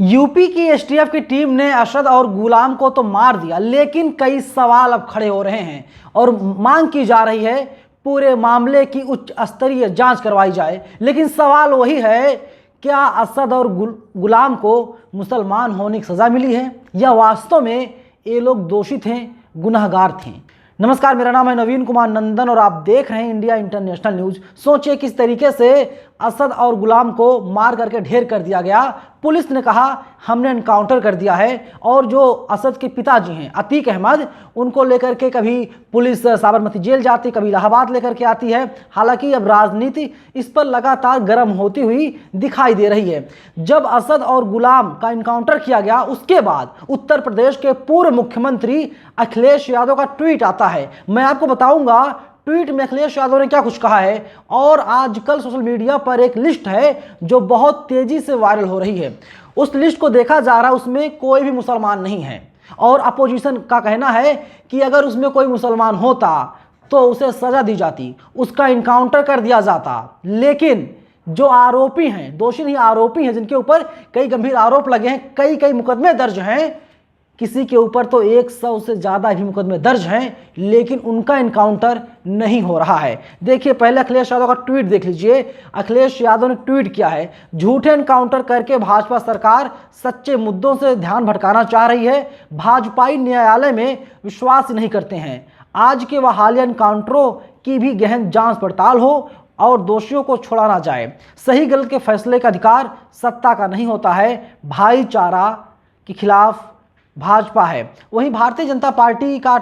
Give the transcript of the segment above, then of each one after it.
UP की STF की team ने असद और गुलाम को तो मार दिया, लेकिन कई सवाल अब खड़े हो रहे हैं और मांग की जा रही है पूरे मामले की उच्च स्तरीय जांच करवाई जाए। लेकिन सवाल वही है, क्या असद और गुलाम को मुसलमान होने की सज़ा मिली है या वास्तव में ये लोग दोषी थे, गुनहगार थे। नमस्कार, मेरा नाम है नवीन कुमार नंदन और आप देख रहे हैं इंडिया इंटरनेशनल न्यूज। सोचिए किस तरीके से असद और गुलाम को मार करके ढेर कर दिया गया। पुलिस ने कहा हमने एनकाउंटर कर दिया है, और जो असद के पिताजी हैं अतीक अहमद, उनको लेकर के कभी पुलिस साबरमती जेल जाती, कभी इलाहाबाद लेकर के आती है। हालांकि अब राजनीति इस पर लगातार गर्म होती हुई दिखाई दे रही है। जब असद और गुलाम का एनकाउंटर किया गया, उसके बाद उत्तर प्रदेश के पूर्व मुख्यमंत्री अखिलेश यादव का ट्वीट आता है। मैं आपको बताऊंगा ट्वीट में अखिलेश यादव ने क्या कुछ कहा है। और आजकल सोशल मीडिया पर एक लिस्ट है जो बहुत तेजी से वायरल हो रही है। उस लिस्ट को देखा जा रहा है, उसमें कोई भी मुसलमान नहीं है, और अपोजिशन का कहना है कि अगर उसमें कोई मुसलमान होता तो उसे सजा दी जाती, उसका इनकाउंटर कर दिया जाता। लेकिन जो आरोपी हैं, दोषी नहीं आरोपी हैं, जिनके ऊपर कई गंभीर आरोप लगे हैं, कई मुकदमे दर्ज हैं, किसी के ऊपर तो 100 से ज़्यादा भी मुकदमे दर्ज हैं, लेकिन उनका इनकाउंटर नहीं हो रहा है। देखिए, पहले अखिलेश यादव का ट्वीट देख लीजिए। अखिलेश यादव ने ट्वीट किया है, झूठे इनकाउंटर करके भाजपा सरकार सच्चे मुद्दों से ध्यान भटकाना चाह रही है। भाजपाई न्यायालय में विश्वास नहीं करते हैं। आज के व हालिया इनकाउंटरों की भी गहन जांच पड़ताल हो और दोषियों को छोड़ा ना जाए। सही गलत के फैसले का अधिकार सत्ता का नहीं होता है, भाईचारा के खिलाफ भाजपा है। वहीं भारतीय जनता पार्टी का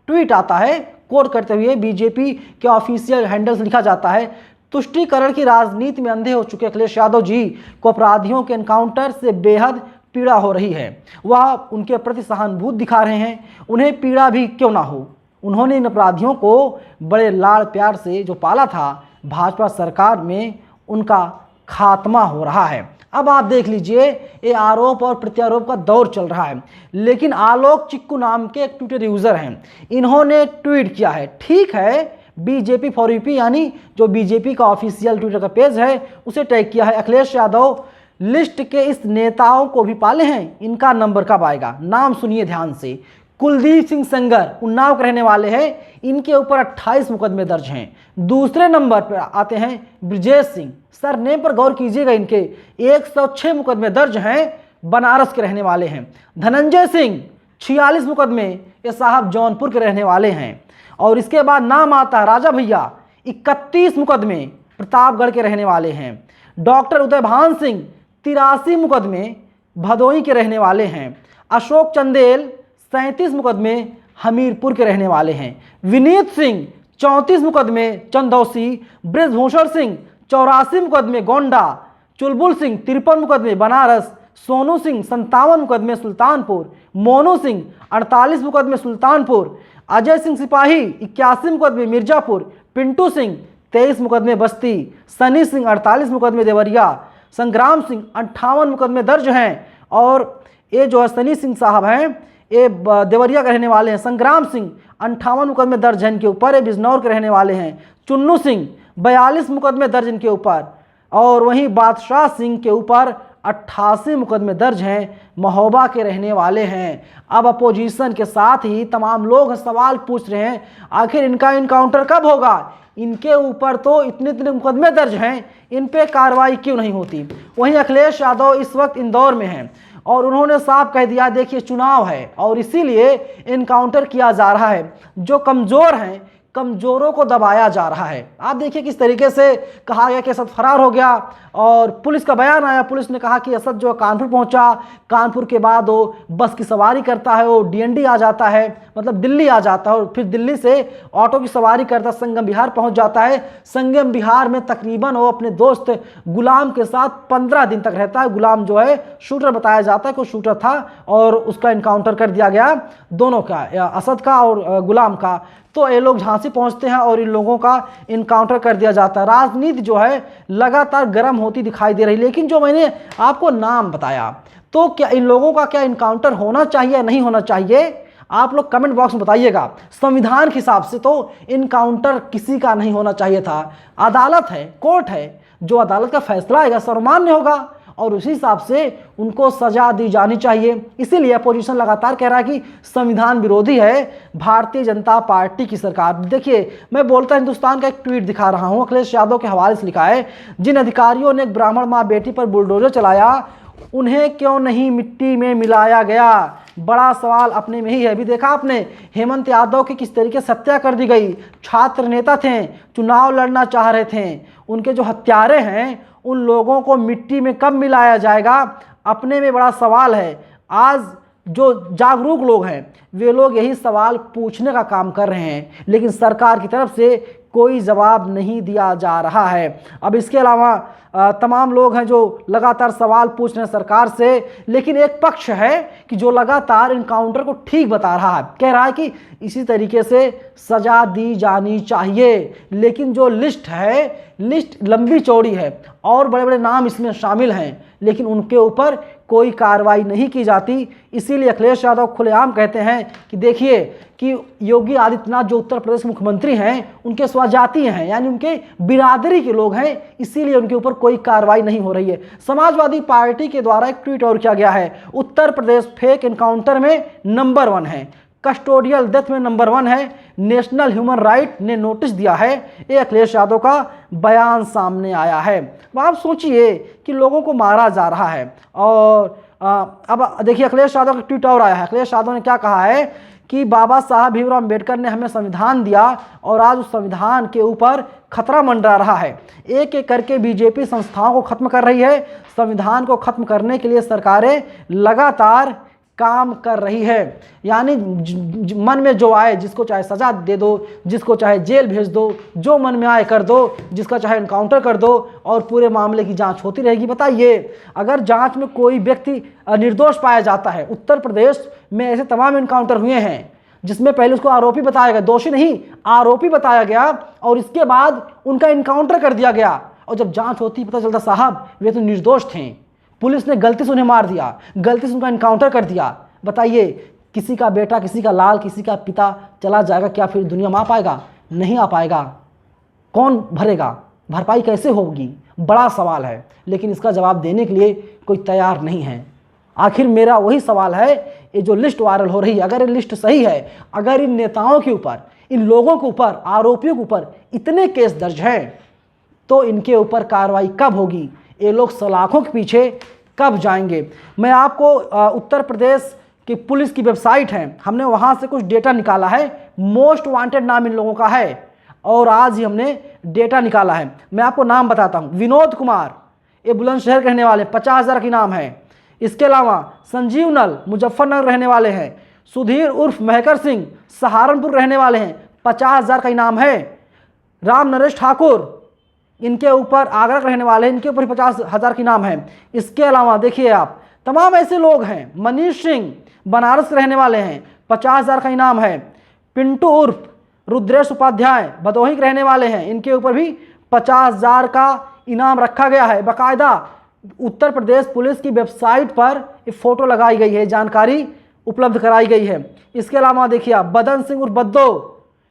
ट्वीट आता है, कोट करते हुए बीजेपी के ऑफिशियल हैंडल से लिखा जाता है, तुष्टीकरण की राजनीति में अंधे हो चुके अखिलेश यादव जी को अपराधियों के एनकाउंटर से बेहद पीड़ा हो रही है। वह उनके प्रति सहानुभूति दिखा रहे हैं, उन्हें पीड़ा भी क्यों ना हो। उन्होंने इन अपराधियों को बड़े लाड़ प्यार से जो पाला था, भाजपा सरकार में उनका खात्मा हो रहा है। अब आप देख लीजिए, ये आरोप और प्रत्यारोप का दौर चल रहा है। लेकिन आलोक चिक्कू नाम के एक ट्विटर यूजर हैं, इन्होंने ट्वीट किया है। ठीक है, बीजेपी फॉर यूपी यानी जो बीजेपी का ऑफिशियल ट्विटर का पेज है, उसे टैग किया है, अखिलेश यादव लिस्ट के इस नेताओं को भी पाले हैं, इनका नंबर कब आएगा। नाम सुनिए ध्यान से, कुलदीप सिंह सेंगर उन्नाव के रहने वाले हैं, इनके ऊपर 28 मुकदमे दर्ज हैं। दूसरे नंबर पर आते हैं ब्रजेश सिंह, सरनेम पर गौर कीजिएगा, इनके 106 मुकदमे दर्ज हैं, बनारस के रहने वाले हैं। धनंजय सिंह 46 मुकदमे, ये साहब जौनपुर के रहने वाले हैं। और इसके बाद नाम आता है राजा भैया, 31 मुकदमे, प्रतापगढ़ के रहने वाले हैं। डॉक्टर उदयभान सिंह 83 मुकदमे, भदोही के रहने वाले हैं। अशोक चंदेल 37 मुकदमे, हमीरपुर के रहने वाले हैं। विनीत सिंह 34 मुकदमे, चंदौसी। ब्रजभूषण सिंह 84 मुकदमे, गोंडा। चुलबुल सिंह 53 मुकदमे, बनारस। सोनू सिंह 57 मुकदमे, सुल्तानपुर। मोनू सिंह 48 मुकदमे, सुल्तानपुर। अजय सिंह सिपाही 81 मुकदमे, मिर्जापुर। पिंटू सिंह 23 मुकदमे, बस्ती। सनी सिंह 48 मुकदमे, देवरिया। संग्राम सिंह 58 मुकदमे दर्ज हैं। और ये जो है सनी सिंह साहब हैं, ये देवरिया के रहने वाले हैं। संग्राम सिंह 58 मुकदमे दर्ज हैं इनके ऊपर, ये बिजनौर के रहने वाले हैं। चुन्नू सिंह 42 मुकदमे दर्ज इनके ऊपर। और वहीं बादशाह सिंह के ऊपर 88 मुकदमे दर्ज हैं, महोबा के रहने वाले हैं। अब अपोजिशन के साथ ही तमाम लोग सवाल पूछ रहे हैं, आखिर इनका इनकाउंटर कब होगा। इनके ऊपर तो इतने मुकदमे दर्ज हैं, इन पे कार्रवाई क्यों नहीं होती। वहीं अखिलेश यादव इस वक्त इंदौर में हैं और उन्होंने साफ कह दिया, देखिए चुनाव है और इसीलिए इनकाउंटर किया जा रहा है। जो कमज़ोर हैं, कमज़ोरों को दबाया जा रहा है। आप देखिए किस तरीके से कहा गया कि असद फरार हो गया, और पुलिस का बयान आया। पुलिस ने कहा कि असद जो कानपुर पहुंचा, कानपुर के बाद वो बस की सवारी करता है, वो डीएनडी आ जाता है, मतलब दिल्ली आ जाता है, और फिर दिल्ली से ऑटो की सवारी करता संगम बिहार पहुंच जाता है। संगम बिहार में तकरीबन वो अपने दोस्त गुलाम के साथ 15 दिन तक रहता है। गुलाम जो है शूटर बताया जाता है, कोई शूटर था, और उसका इनकाउंटर कर दिया गया, दोनों का, असद का और गुलाम का। तो ये लोग झांसी पहुंचते हैं और इन लोगों का इनकाउंटर कर दिया जाता है। राजनीति जो है लगातार गर्म होती दिखाई दे रही। लेकिन जो मैंने आपको नाम बताया, तो क्या इन लोगों का क्या इनकाउंटर होना चाहिए या नहीं होना चाहिए, आप लोग कमेंट बॉक्स में बताइएगा। संविधान के हिसाब से तो इनकाउंटर किसी का नहीं होना चाहिए था। अदालत है, कोर्ट है, जो अदालत का फैसला आएगा सर्वमान्य होगा। और उसी हिसाब से उनको सजा दी जानी चाहिए। इसीलिए अपोजिशन लगातार कह रहा है कि संविधान विरोधी है भारतीय जनता पार्टी की सरकार। देखिए, मैं बोलता हिंदुस्तान का एक ट्वीट दिखा रहा हूं, अखिलेश यादव के हवाले से लिखा है, जिन अधिकारियों ने एक ब्राह्मण मां बेटी पर बुलडोजर चलाया उन्हें क्यों नहीं मिट्टी में मिलाया गया। बड़ा सवाल अपने में ही है। अभी देखा आपने हेमंत यादव की किस तरीके से हत्या कर दी गई। छात्र नेता थे, चुनाव लड़ना चाह रहे थे, उनके जो हत्यारे हैं उन लोगों को मिट्टी में कब मिलाया जाएगा, अपने में बड़ा सवाल है। आज जो जागरूक लोग हैं वे लोग यही सवाल पूछने का काम कर रहे हैं, लेकिन सरकार की तरफ से कोई जवाब नहीं दिया जा रहा है। अब इसके अलावा तमाम लोग हैं जो लगातार सवाल पूछ रहे हैं सरकार से, लेकिन एक पक्ष है कि जो लगातार इनकाउंटर को ठीक बता रहा है, कह रहा है कि इसी तरीके से सजा दी जानी चाहिए। लेकिन जो लिस्ट है, लिस्ट लंबी चौड़ी है और बड़े बड़े नाम इसमें शामिल हैं, लेकिन उनके ऊपर कोई कार्रवाई नहीं की जाती। इसीलिए अखिलेश यादव खुलेआम कहते हैं कि देखिए कि योगी आदित्यनाथ जो उत्तर प्रदेश के मुख्यमंत्री हैं उनके स्वजातीय हैं, यानी उनके बिरादरी के लोग हैं, इसीलिए उनके ऊपर कोई कार्रवाई नहीं हो रही है। समाजवादी पार्टी के द्वारा एक ट्वीट और किया गया है, उत्तर प्रदेश फेक एनकाउंटर में नंबर 1 है, कस्टोडियल डेथ में नंबर 1 है, नेशनल ह्यूमन राइट ने नोटिस दिया है। ये अखिलेश यादव का बयान सामने आया है। अब आप सोचिए कि लोगों को मारा जा रहा है। और अब देखिए अखिलेश यादव का ट्वीट और आया है। अखिलेश यादव ने क्या कहा है कि बाबा साहब भीमराव अम्बेडकर ने हमें संविधान दिया और आज उस संविधान के ऊपर खतरा मंडरा रहा है। एक एक करके बीजेपी संस्थाओं को खत्म कर रही है। संविधान को खत्म करने के लिए सरकारें लगातार काम कर रही है। यानी मन में जो आए, जिसको चाहे सजा दे दो, जिसको चाहे जेल भेज दो, जो मन में आए कर दो, जिसका चाहे एनकाउंटर कर दो और पूरे मामले की जांच होती रहेगी। बताइए, अगर जांच में कोई व्यक्ति निर्दोष पाया जाता है, उत्तर प्रदेश में ऐसे तमाम एनकाउंटर हुए हैं जिसमें पहले उसको आरोपी बताया गया, दोषी नहीं आरोपी बताया गया, और इसके बाद उनका एनकाउंटर कर दिया गया, और जब जांच होती पता चलता साहब वे तो निर्दोष थे, पुलिस ने गलती से उन्हें मार दिया, गलती से उनका एनकाउंटर कर दिया। बताइए, किसी का बेटा, किसी का लाल, किसी का पिता चला जाएगा, क्या फिर दुनिया में आ पाएगा? नहीं आ पाएगा। कौन भरेगा? भरपाई कैसे होगी? बड़ा सवाल है, लेकिन इसका जवाब देने के लिए कोई तैयार नहीं है। आखिर मेरा वही सवाल है, ये जो लिस्ट वायरल हो रही है, अगर ये लिस्ट सही है, अगर इन नेताओं के ऊपर, इन लोगों के ऊपर, आरोपियों के ऊपर इतने केस दर्ज हैं, तो इनके ऊपर कार्रवाई कब होगी? ये लोग सलाखों के पीछे कब जाएंगे? मैं आपको उत्तर प्रदेश की पुलिस की वेबसाइट है, हमने वहाँ से कुछ डेटा निकाला है। मोस्ट वांटेड नाम इन लोगों का है और आज ही हमने डेटा निकाला है। मैं आपको नाम बताता हूँ। विनोद कुमार, ये बुलंदशहर के रहने वाले, 50,000 की नाम है। इसके अलावा संजीव नल मुजफ्फरनगर रहने वाले हैं। सुधीर उर्फ महकर सिंह सहारनपुर रहने वाले हैं, 50,000 का इनाम है। राम नरेश ठाकुर, इनके ऊपर आगरा के रहने वाले हैं, इनके ऊपर 50,000 की नाम है। इसके अलावा देखिए आप, तमाम ऐसे लोग हैं। मनीष सिंह बनारस के रहने वाले हैं, 50,000 का इनाम है। पिंटू उर्फ रुद्रेश उपाध्याय भदोही के रहने वाले हैं, इनके ऊपर भी 50,000 का इनाम रखा गया है। बाकायदा उत्तर प्रदेश पुलिस की वेबसाइट पर ये फोटो लगाई गई है, जानकारी उपलब्ध कराई गई है। इसके अलावा देखिए आप, बदन सिंह उर्फ बद्दो,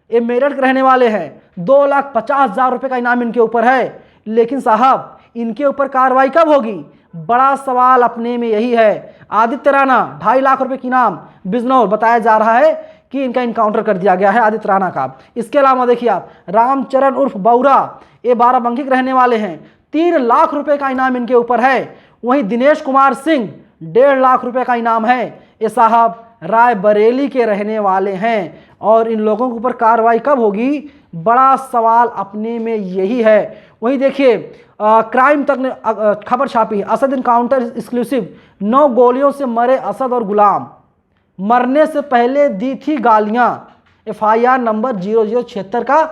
ये मेरठ के रहने वाले हैं, 2,50,000 रुपये का इनाम इनके ऊपर है। लेकिन साहब, इनके ऊपर कार्रवाई कब होगी? बड़ा सवाल अपने में यही है। आदित्य राणा, 2.5 लाख रुपए की इनाम, बिजनौर, बताया जा रहा है कि इनका इनकाउंटर कर दिया गया है आदित्य राणा का। इसके अलावा देखिए आप, रामचरण उर्फ बौरा, ये बाराबंकी के रहने वाले हैं, 3 लाख रुपए का इनाम इनके ऊपर है। वहीं दिनेश कुमार सिंह, 1.5 लाख रुपए का इनाम है। ये साहब रायबरेली के रहने वाले हैं, और इन लोगों के ऊपर कार्रवाई कब होगी? बड़ा सवाल अपने में यही है। वहीं देखिए, क्राइम तक ने खबर छापी है, असद इनकाउंटर एक्सक्लूसिव, 9 गोलियों से मरे असद और गुलाम, मरने से पहले दी थी गालियां, FIR नंबर 0076 का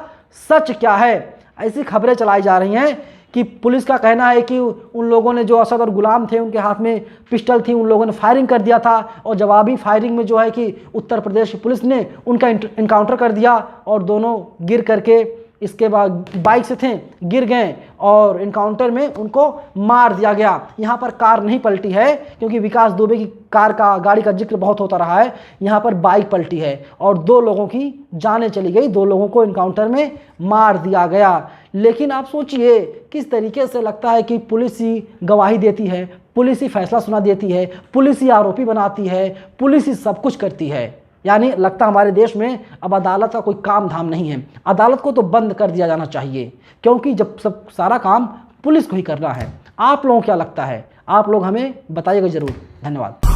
सच क्या है? ऐसी खबरें चलाई जा रही हैं कि पुलिस का कहना है कि उन लोगों ने, जो असद और गुलाम थे, उनके हाथ में पिस्टल थी, उन लोगों ने फायरिंग कर दिया था, और जवाबी फायरिंग में जो है कि उत्तर प्रदेश की पुलिस ने उनका इनकाउंटर कर दिया और दोनों गिर करके इसके बाद बाइक से थे, गिर गए और इनकाउंटर में उनको मार दिया गया। यहाँ पर कार नहीं पलटी है, क्योंकि विकास दुबे की गाड़ी का जिक्र बहुत होता रहा है। यहाँ पर बाइक पलटी है और 2 लोगों की जानें चली गई, 2 लोगों को इनकाउंटर में मार दिया गया। लेकिन आप सोचिए किस तरीके से लगता है कि पुलिस ही गवाही देती है, पुलिस ही फैसला सुना देती है, पुलिस ही आरोपी बनाती है, पुलिस ही सब कुछ करती है। यानी लगता हमारे देश में अब अदालत का कोई काम धाम नहीं है। अदालत को तो बंद कर दिया जाना चाहिए, क्योंकि जब सब सारा काम पुलिस को ही करना है। आप लोगों को क्या लगता है? आप लोग हमें बताइएगा ज़रूर। धन्यवाद।